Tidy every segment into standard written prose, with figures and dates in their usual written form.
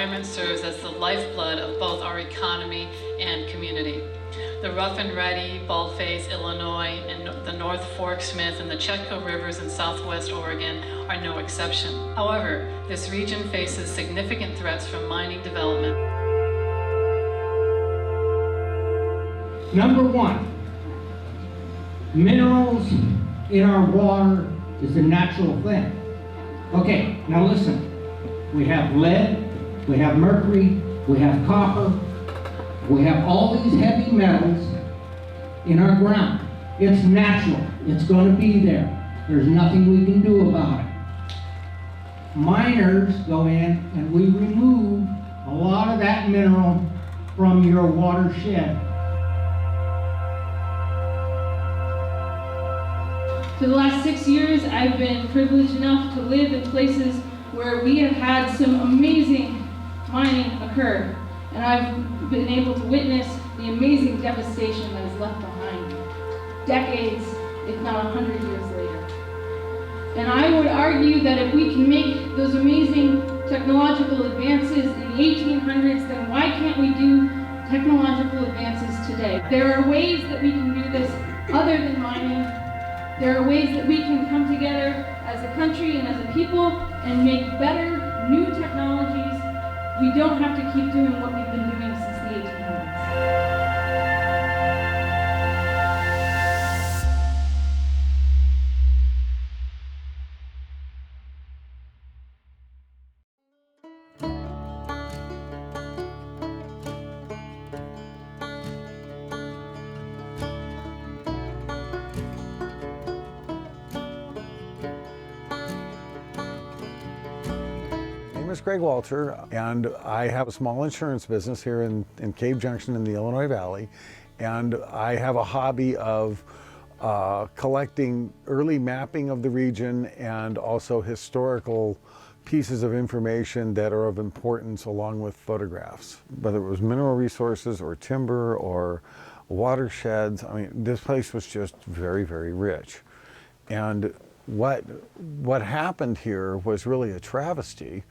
environment serves as the lifeblood of both our economy and community. The Rough and Ready, Baldface, Illinois, and the North Fork Smith and the Chetco Rivers in southwest Oregon are no exception. However, this region faces significant threats from mining development. Number one, minerals in our water is a natural thing. Okay, now listen. We have lead, we have mercury, we have copper, we have all these heavy metals in our ground. It's natural. It's going to be there. There's nothing we can do about it. Miners go in and we remove a lot of that mineral from your watershed. For the last 6 years, I've been privileged enough to live in places where we have had some amazing mining occur. And I've been able to witness the amazing devastation that is left behind, decades, if not 100 years later. And I would argue that if we can make those amazing technological advances in the 1800s, then why can't we do technological advances today? There are ways that we can do this other than mining. There are ways that we can come together as a country and as a people and make better, new technologies. We don't have to keep doing what we've been doing since the 1800s. My name is Gregg Walter, and I have a small insurance business here in Cave Junction in the Illinois Valley, and I have a hobby of collecting early mapping of the region and also historical pieces of information that are of importance along with photographs. Whether it was mineral resources or timber or watersheds, I mean, this place was just very, very rich. And what happened here was really a travesty,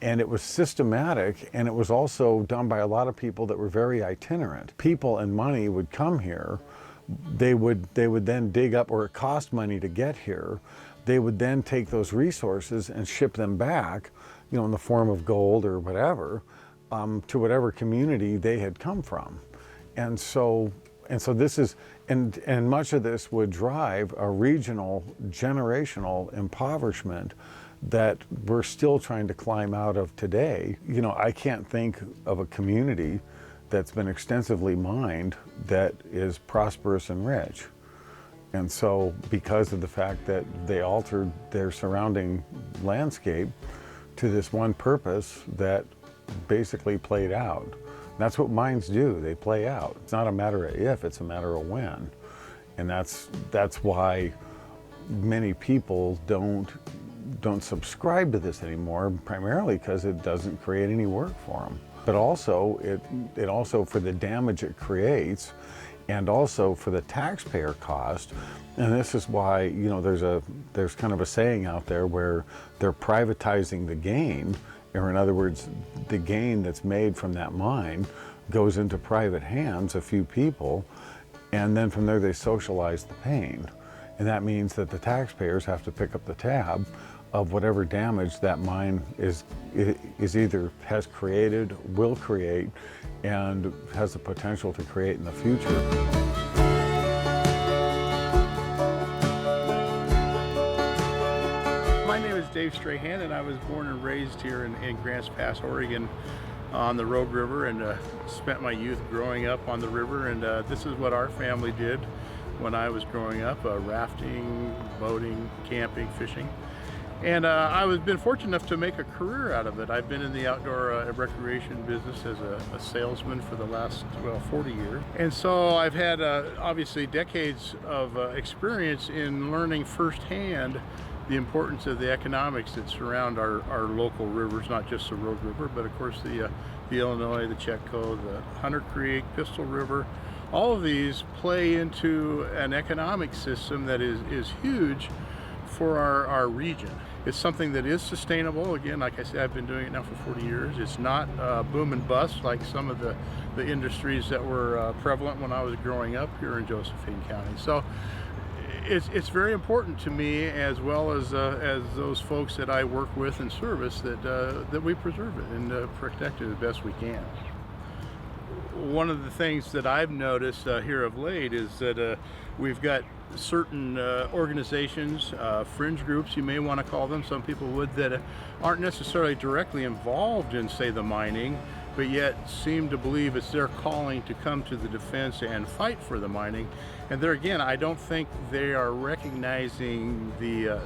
and it was systematic, and it was also done by a lot of people that were very itinerant. People and money would come here, they would then dig up, or it cost money to get here, they would then take those resources and ship them back, you know, in the form of gold or whatever, to whatever community they had come from. And so this is, and much of this would drive a regional, generational impoverishment that we're still trying to climb out of today. You know, I can't think of a community that's been extensively mined that is prosperous and rich. And so, because of the fact that they altered their surrounding landscape to this one purpose that basically played out. That's what mines do, they play out. It's not a matter of if, it's a matter of when. And that's why many people don't subscribe to this anymore, primarily because it doesn't create any work for them. But also, it also, for the damage it creates, and also for the taxpayer cost. And this is why, you know, there's kind of a saying out there where they're privatizing the gain, or in other words, the gain that's made from that mine goes into private hands, a few people, and then from there they socialize the pain. And that means that the taxpayers have to pick up the tab of whatever damage that mine is either has created, will create, and has the potential to create in the future. My name is Dave Strahan, and I was born and raised here in Grants Pass, Oregon, on the Rogue River, and spent my youth growing up on the river. And this is what our family did when I was growing up: rafting, boating, camping, fishing. And I've been fortunate enough to make a career out of it. I've been in the outdoor recreation business as a salesman for the last, 40 years. And so I've had obviously decades of experience in learning firsthand the importance of the economics that surround our local rivers, not just the Rogue River, but of course the Illinois, the Chetco, the Hunter Creek, Pistol River. All of these play into an economic system that is huge for our region. It's something that is sustainable. Again, like I said, I've been doing it now for 40 years. It's not boom and bust like some of the industries that were prevalent when I was growing up here in Josephine County. So it's very important to me, as well as those folks that I work with and service, that we preserve it and protect it as best we can. One of the things that I've noticed here of late is that we've got certain organizations, fringe groups you may want to call them, some people would, that aren't necessarily directly involved in, say, the mining, but yet seem to believe it's their calling to come to the defense and fight for the mining. And there again, I don't think they are recognizing the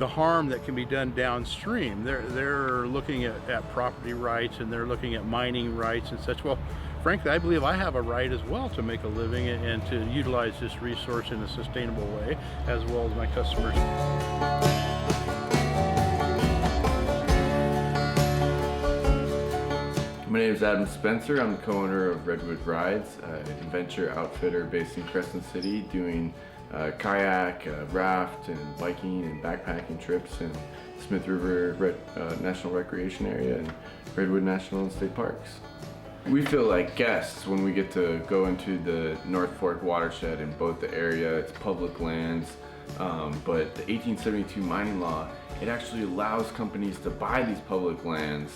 harm that can be done downstream. They're looking at property rights, and they're looking at mining rights and such. Well, frankly, I believe I have a right as well to make a living and to utilize this resource in a sustainable way, as well as my customers. My name is Adam Spencer. I'm the co-owner of Redwood Rides, an adventure outfitter based in Crescent City, doing kayak, raft, and biking and backpacking trips in Smith River National Recreation Area and Redwood National and State Parks. We feel like guests when we get to go into the North Fork watershed and boat the area. It's public lands, but the 1872 mining law, it actually allows companies to buy these public lands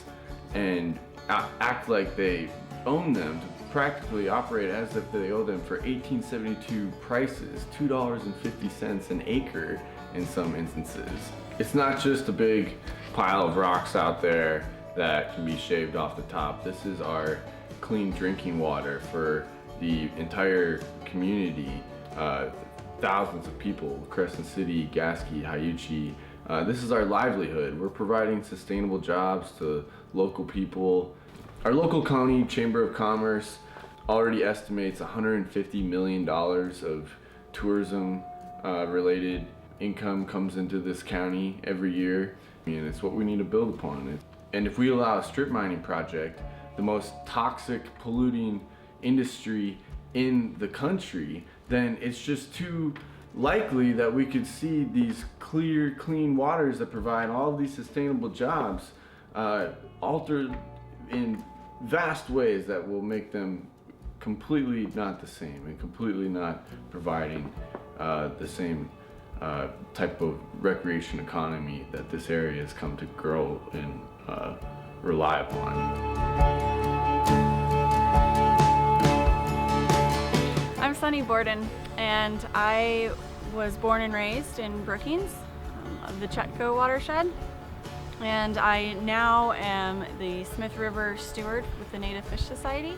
and act like they own them, to practically operate as if they owe them for 1872 prices, $2.50 an acre in some instances. It's not just a big pile of rocks out there that can be shaved off the top. This is our clean drinking water for the entire community. Thousands of people, Crescent City, Gasky, Hyuchi. This is our livelihood. We're providing sustainable jobs to local people. Our local county chamber of commerce already estimates $150 million of tourism related income comes into this county every year, and it's what we need to build upon. And if we allow a strip mining project, the most toxic, polluting industry in the country, then it's just too likely that we could see these clear, clean waters that provide all of these sustainable jobs altered in vast ways that will make them completely not the same and completely not providing the same type of recreation economy that this area has come to grow and rely upon. I'm Sunny Borden, and I was born and raised in Brookings, the Chetco watershed, and I now am the Smith River Steward with the Native Fish Society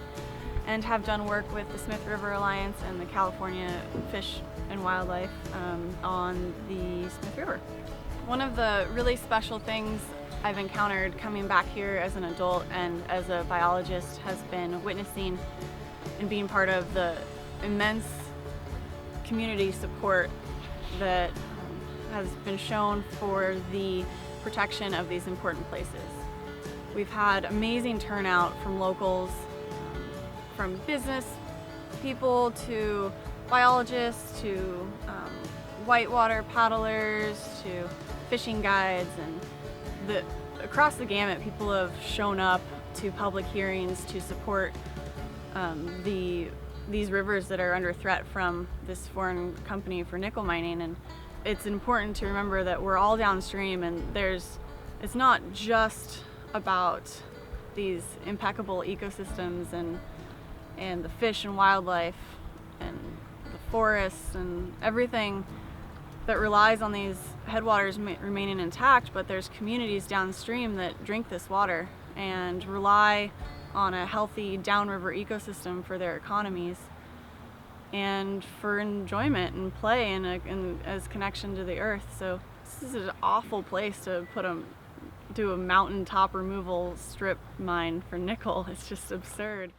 and have done work with the Smith River Alliance and the California Fish and Wildlife on the Smith River. One of the really special things I've encountered coming back here as an adult and as a biologist has been witnessing and being part of the immense community support that has been shown for the protection of these important places. We've had amazing turnout from locals, from business people to biologists to whitewater paddlers to fishing guides, and across the gamut people have shown up to public hearings to support these rivers that are under threat from this foreign company for nickel mining. And it's important to remember that we're all downstream, and it's not just about these impeccable ecosystems and the fish and wildlife and the forests and everything that relies on these headwaters remaining intact, but there's communities downstream that drink this water and rely on a healthy downriver ecosystem for their economies and for enjoyment and play and as connection to the earth. So this is an awful place to do a mountaintop removal strip mine for nickel. It's just absurd.